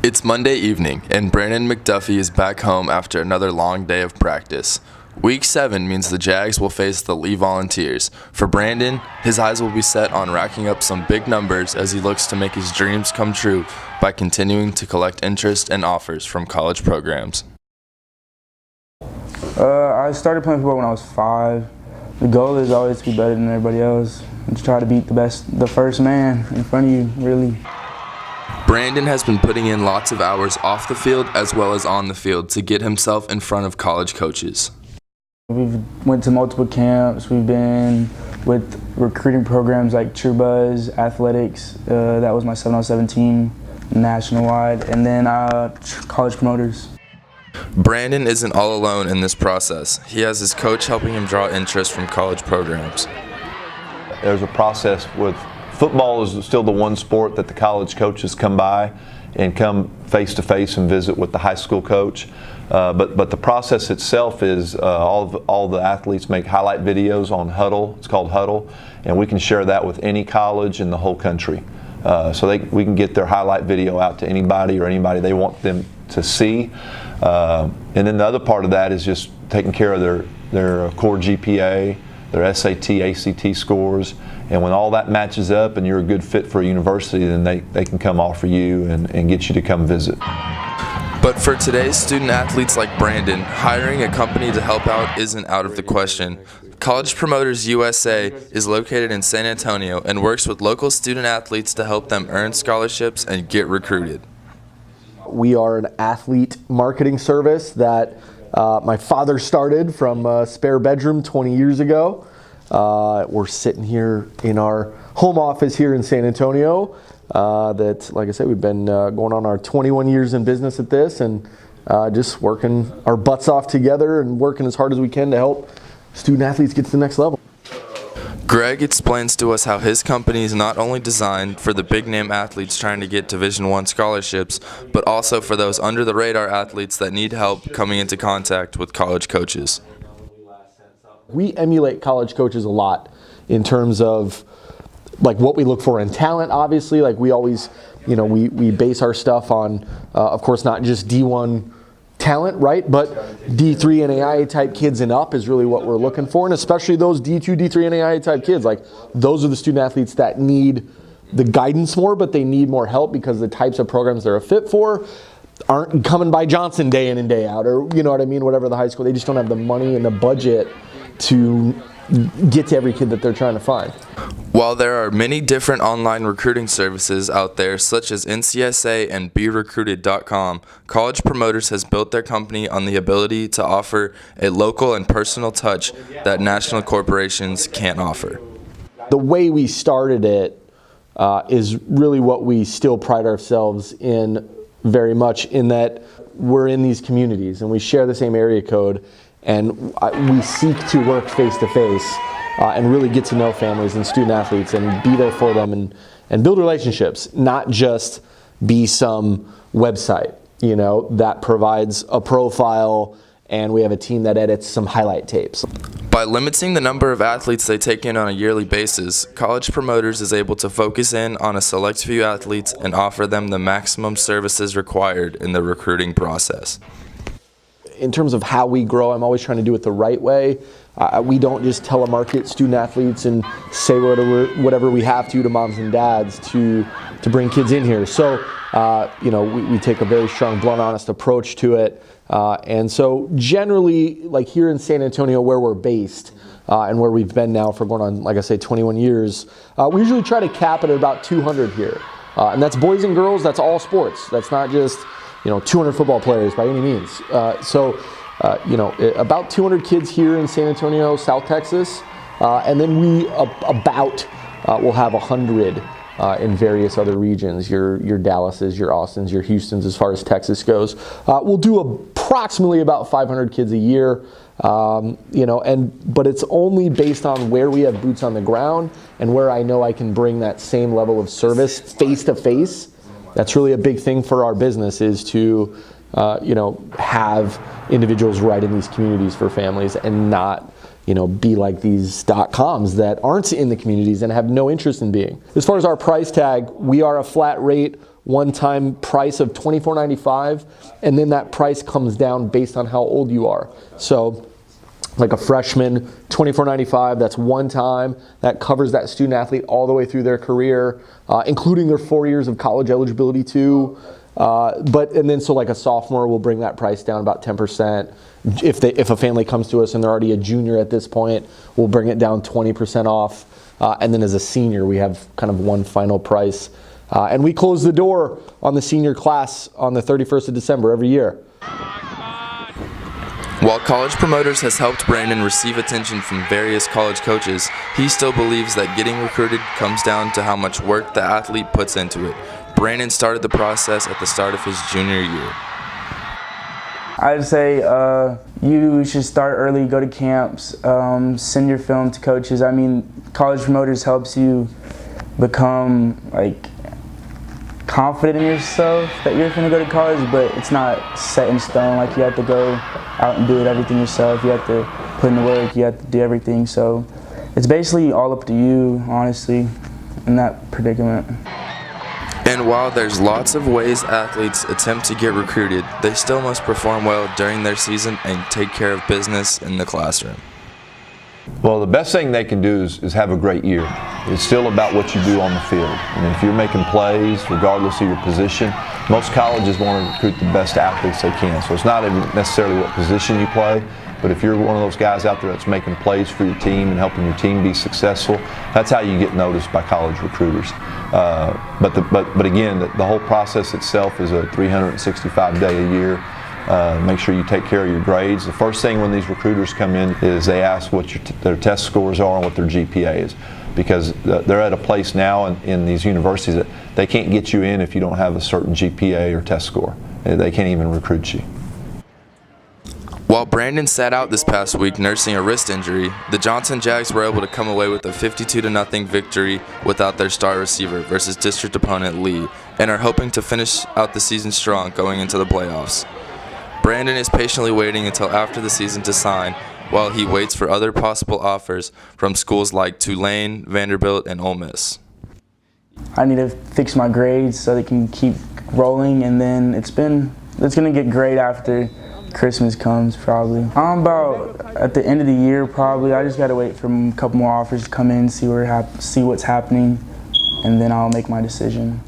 It's Monday evening, and Brandon McDuffie is back home after another long day of practice. Week 7 means the Jags will face the Lee Volunteers. For Brandon, his eyes will be set on racking up some big numbers as he looks to make his dreams come true by continuing to collect interest and offers from college programs. I started playing football when I was 5. The goal is always to be better than everybody else and to try to beat the first man in front of you, really. Brandon has been putting in lots of hours off the field as well as on the field to get himself in front of college coaches. We've went to multiple camps. We've been with recruiting programs like True Buzz, Athletics. That was my 7-on-7 team, national-wide, and then college promoters. Brandon isn't all alone in this process. He has his coach helping him draw interest from college programs. There's a process with football is still the one sport that the college coaches come by and come face-to-face and visit with the high school coach. But the process itself is all the athletes make highlight videos on Huddle. It's called Huddle, and we can share that with any college in the whole country. So we can get their highlight video out to anybody they want them to see. And then the other part of that is just taking care of their core GPA, their SAT, ACT scores. And when all that matches up and you're a good fit for a university, then they can come offer you and get you to come visit. But for today's student athletes like Brandon, hiring a company to help out isn't out of the question. College Promoters USA is located in San Antonio and works with local student athletes to help them earn scholarships and get recruited. We are an athlete marketing service that my father started from a spare bedroom 20 years ago. We're sitting here in our home office here in San Antonio. That, like I said, we've been going on our 21 years in business at this, and just working our butts off together and working as hard as we can to help student athletes get to the next level. Greg explains to us how his company is not only designed for the big-name athletes trying to get Division I scholarships, but also for those under-the-radar athletes that need help coming into contact with college coaches. We emulate college coaches a lot in terms of like what we look for in talent. Obviously, like we always, we base our stuff on, of course, not just D1 talent, right? But D3 NAIA type kids and up is really what we're looking for, and especially those D2, D3 NAIA type kids. Like those are the student athletes that need the guidance more, but they need more help because the types of programs they're a fit for aren't coming by Johnson day in and day out, or you know what I mean, whatever the high school. They just don't have the money and the budget to get to every kid that they're trying to find. While there are many different online recruiting services out there, such as NCSA and BeRecruited.com, College Promoters has built their company on the ability to offer a local and personal touch that national corporations can't offer. The way we started it is really what we still pride ourselves in very much, in that we're in these communities and we share the same area code, and we seek to work face-to-face and really get to know families and student athletes and be there for them and build relationships, not just be some website, that provides a profile and we have a team that edits some highlight tapes. By limiting the number of athletes they take in on a yearly basis, College Promoters is able to focus in on a select few athletes and offer them the maximum services required in the recruiting process. In terms of how we grow, I'm always trying to do it the right way. We don't just telemarket student athletes and say whatever we have to moms and dads to bring kids in here. So, we take a very strong, blunt, honest approach to it. And so generally, like here in San Antonio where we're based and where we've been now for going on, like I say, 21 years, we usually try to cap it at about 200 here. And that's boys and girls, that's all sports. That's not just 200 football players by any means. About 200 kids here in San Antonio, South Texas, and then we will have 100 in various other regions. Your Dallases, your Austins, your Houstons, as far as Texas goes. We'll do approximately about 500 kids a year, but it's only based on where we have boots on the ground and where I know I can bring that same level of service face to face. That's really a big thing for our business, is to have individuals right in these communities for families and not be like these .coms that aren't in the communities and have no interest in being. As far as our price tag, we are a flat rate one-time price of $24.95, and then that price comes down based on how old you are. So like a freshman, $24.95, that's one time. That covers that student athlete all the way through their career, including their 4 years of college eligibility too. And then so like a sophomore, will bring that price down about 10%. If a family comes to us and they're already a junior at this point, we'll bring it down 20% off. And then as a senior, we have kind of one final price. And we close the door on the senior class on the 31st of December every year. While College Promoters has helped Brandon receive attention from various college coaches, he still believes that getting recruited comes down to how much work the athlete puts into it. Brandon started the process at the start of his junior year. I'd say you should start early, go to camps, send your film to coaches. I mean, College Promoters helps you become like confident in yourself that you're going to go to college, but it's not set in stone. Like, you have to go out and do everything yourself. You have to put in the work. You have to do everything. So it's basically all up to you, honestly, in that predicament. And while there's lots of ways athletes attempt to get recruited, they still must perform well during their season and take care of business in the classroom. Well, the best thing they can do is have a great year. It's still about what you do on the field. And if you're making plays, regardless of your position, most colleges want to recruit the best athletes they can. So it's not necessarily what position you play, but if you're one of those guys out there that's making plays for your team and helping your team be successful, that's how you get noticed by college recruiters. But again, the whole process itself is a 365-day a year. Make sure you take care of your grades. The first thing when these recruiters come in is they ask what their test scores are and what their GPA is, because they're at a place now in these universities that they can't get you in if you don't have a certain GPA or test score. They can't even recruit you. While Brandon sat out this past week nursing a wrist injury, the Johnson Jags were able to come away with a 52-0 victory without their star receiver versus district opponent Lee, and are hoping to finish out the season strong going into the playoffs. Brandon is patiently waiting until after the season to sign, while he waits for other possible offers from schools like Tulane, Vanderbilt, and Ole Miss. I need to fix my grades so they can keep rolling, and then it's going to get great after Christmas comes, probably. I'm about at the end of the year, probably. I just got to wait for a couple more offers to come in, see what's happening, and then I'll make my decision.